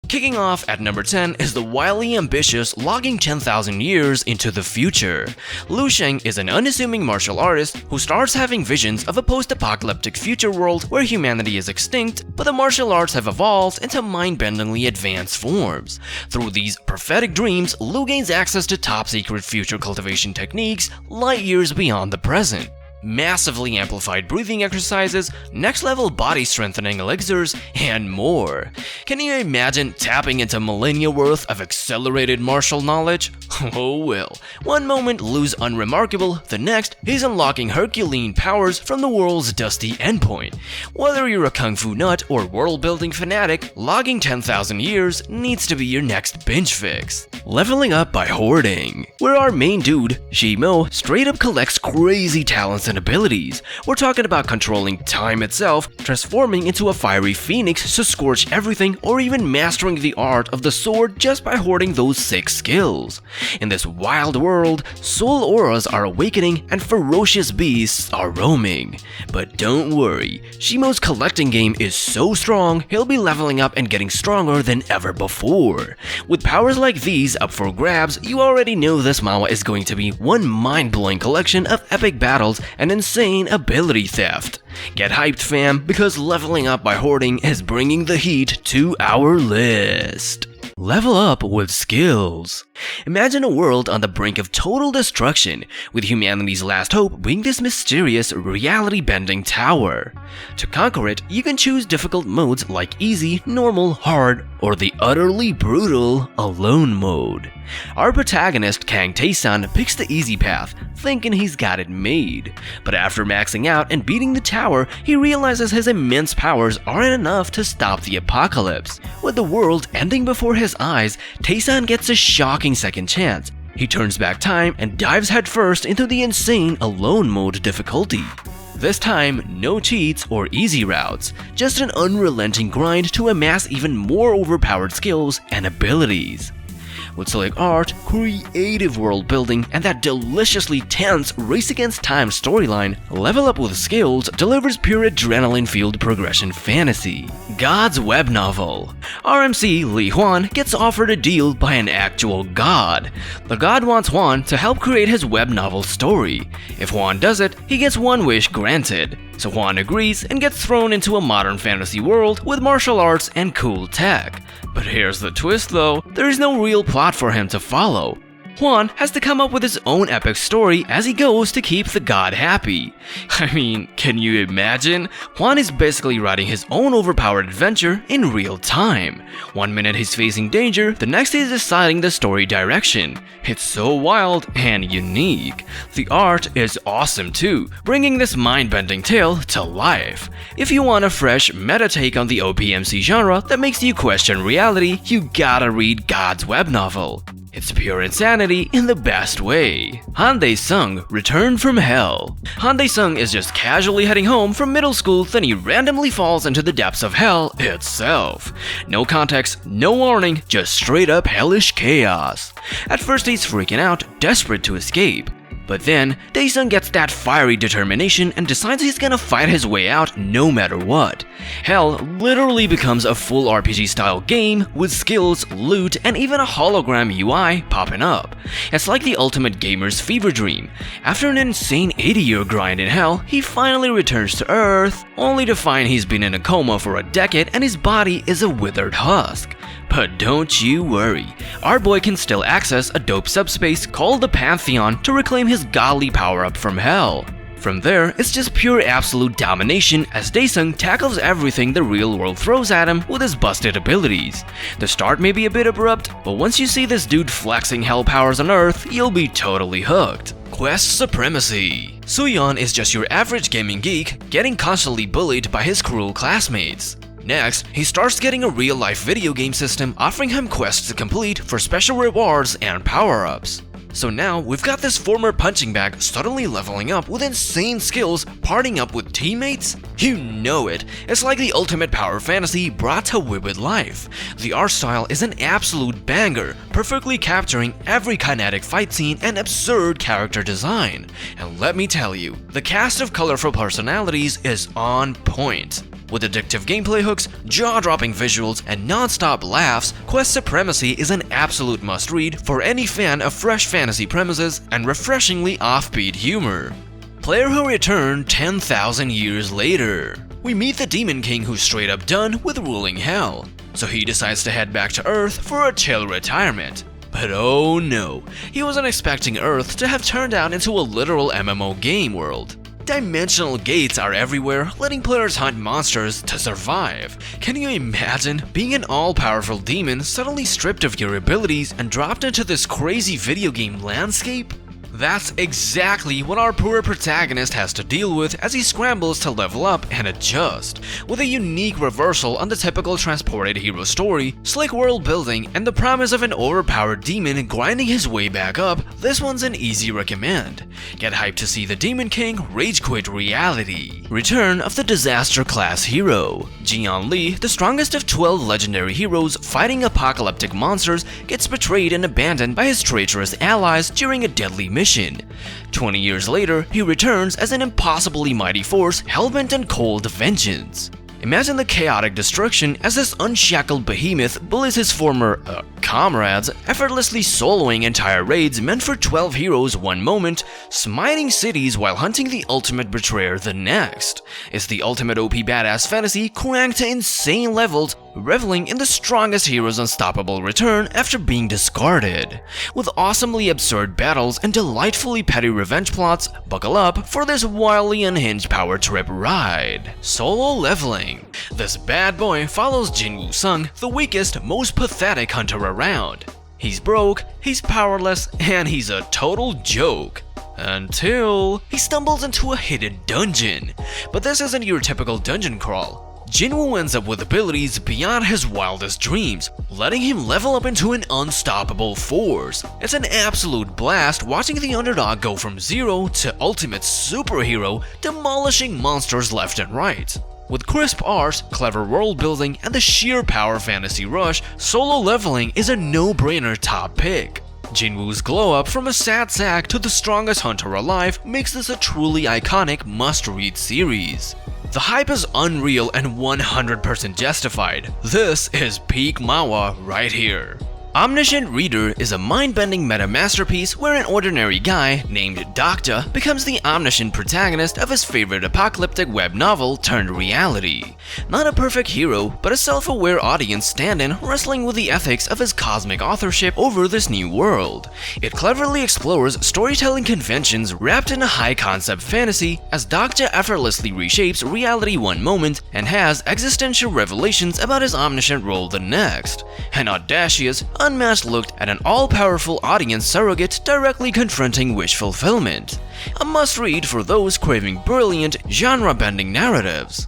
Kicking off at number 10 is the wildly ambitious Logging 10,000 Years into the Future. Lu Sheng is an unassuming martial artist who starts having visions of a post-apocalyptic future world where humanity is extinct, but the martial arts have evolved into mind-bendingly advanced forms. Through these prophetic dreams, Lu gains access to top-secret future cultivation techniques light years beyond the present. Massively amplified breathing exercises, next-level body-strengthening elixirs, and more. Can you imagine tapping into millennia worth of accelerated martial knowledge? Oh well. One moment Lu's unremarkable, the next he's unlocking Herculean powers from the world's dusty endpoint. Whether you're a kung fu nut or world-building fanatic, Logging 10,000 Years needs to be your next binge fix. Leveling Up by Hoarding, where our main dude, Shimo, straight up collects crazy talents and abilities. We're talking about controlling time itself, transforming into a fiery phoenix to scorch everything, or even mastering the art of the sword just by hoarding those 6 skills. In this wild world, soul auras are awakening and ferocious beasts are roaming. But don't worry, Shimo's collecting game is so strong, he'll be leveling up and getting stronger than ever before. With powers like these up for grabs, you already know this manhwa is going to be one mind-blowing collection of epic battles and insane ability theft. Get hyped, fam, because Leveling Up by Hoarding is bringing the heat to our list. Level up with skills. Imagine a world on the brink of total destruction, with humanity's last hope being this mysterious, reality-bending tower. To conquer it, you can choose difficult modes like easy, normal, hard, or the utterly brutal alone mode. Our protagonist, Kang Tae-san, picks the easy path, thinking he's got it made. But after maxing out and beating the tower, he realizes his immense powers aren't enough to stop the apocalypse. With the world ending before his eyes, Tae-san gets a shocking second chance. He turns back time and dives headfirst into the insane alone mode difficulty. This time, no cheats or easy routes, just an unrelenting grind to amass even more overpowered skills and abilities. With slick art, creative world building, and that deliciously tense race against time storyline, Level Up with Skills delivers pure adrenaline-fueled progression fantasy. God's web novel. RMC Li Huan gets offered a deal by an actual god. The god wants Huan to help create his web novel story. If Huan does it, he gets one wish granted. So Huan agrees and gets thrown into a modern fantasy world with martial arts and cool tech. But here's the twist though, there is no real plot for him to follow. Huan has to come up with his own epic story as he goes to keep the god happy. I mean, can you imagine? Huan is basically writing his own overpowered adventure in real time. One minute he's facing danger, the next he's deciding the story direction. It's so wild and unique. The art is awesome too, bringing this mind-bending tale to life. If you want a fresh meta take on the OP MC genre that makes you question reality, you gotta read God's web novel. It's pure insanity in the best way. Hyundai Sun Return from Hell. Hyundai Sun is just casually heading home from middle school, then he randomly falls into the depths of hell itself. No context, no warning, just straight up hellish chaos. At first he's freaking out, desperate to escape. But then, Dae-sun gets that fiery determination and decides he's gonna fight his way out no matter what. Hell literally becomes a full RPG-style game with skills, loot, and even a hologram UI popping up. It's like the ultimate gamer's fever dream. After an insane 80-year grind in hell, he finally returns to Earth, only to find he's been in a coma for a decade and his body is a withered husk. But don't you worry, our boy can still access a dope subspace called the Pantheon to reclaim his godly power-up from hell. From there, it's just pure absolute domination as Dae-sun tackles everything the real world throws at him with his busted abilities. The start may be a bit abrupt, but once you see this dude flexing hell powers on Earth, you'll be totally hooked. Quest Supremacy. Suyeon is just your average gaming geek, getting constantly bullied by his cruel classmates. Next, he starts getting a real-life video game system offering him quests to complete for special rewards and power-ups. So now, we've got this former punching bag suddenly leveling up with insane skills, partying up with teammates? You know it, it's like the ultimate power fantasy brought to vivid life. The art style is an absolute banger, perfectly capturing every kinetic fight scene and absurd character design. And let me tell you, the cast of colorful personalities is on point. With addictive gameplay hooks, jaw-dropping visuals, and non-stop laughs, Quest Supremacy is an absolute must-read for any fan of fresh fantasy premises and refreshingly offbeat humor. Player who returned 10,000 years later. We meet the Demon King who's straight up done with ruling hell, so he decides to head back to Earth for a chill retirement. But oh no, he wasn't expecting Earth to have turned out into a literal MMO game world. Dimensional gates are everywhere, letting players hunt monsters to survive. Can you imagine being an all-powerful demon suddenly stripped of your abilities and dropped into this crazy video game landscape? That's exactly what our poor protagonist has to deal with as he scrambles to level up and adjust. With a unique reversal on the typical transported hero story, slick world building, and the promise of an overpowered demon grinding his way back up, this one's an easy recommend. Get hyped to see the Demon King rage quit reality. Return of the disaster class hero. Jian Li, the strongest of 12 legendary heroes fighting apocalyptic monsters, gets betrayed and abandoned by his traitorous allies during a deadly mission. 20 years later, he returns as an impossibly mighty force hellbent on cold vengeance. Imagine the chaotic destruction as this unshackled behemoth bullies his former comrades, effortlessly soloing entire raids meant for 12 heroes one moment, smiting cities while hunting the ultimate betrayer the next. It's the ultimate OP badass fantasy cranked to insane levels, reveling in the strongest hero's unstoppable return after being discarded. With awesomely absurd battles and delightfully petty revenge plots, buckle up for this wildly unhinged power trip ride. Solo leveling. This bad boy follows Jinwoo Sung, the weakest, most pathetic hunter around. He's broke, he's powerless, and he's a total joke. Until he stumbles into a hidden dungeon. But this isn't your typical dungeon crawl. Jinwoo ends up with abilities beyond his wildest dreams, letting him level up into an unstoppable force. It's an absolute blast watching the underdog go from zero to ultimate superhero, demolishing monsters left and right. With crisp art, clever world building, and the sheer power fantasy rush, solo leveling is a no-brainer top pick. Jinwoo's glow-up from a sad sack to the strongest hunter alive makes this a truly iconic must-read series. The hype is unreal and 100% justified. This is peak Manhwa right here. Omnisient Reader is a mind-bending meta-masterpiece where an ordinary guy named Doctor becomes the omniscient protagonist of his favorite apocalyptic web novel turned reality. Not a perfect hero, but a self-aware audience stand-in wrestling with the ethics of his cosmic authorship over this new world. It cleverly explores storytelling conventions wrapped in a high-concept fantasy as Doctor effortlessly reshapes reality one moment and has existential revelations about his omniscient role the next. An audacious, unmatched look at an all-powerful audience surrogate directly confronting wish fulfillment. A must-read for those craving brilliant, genre-bending narratives.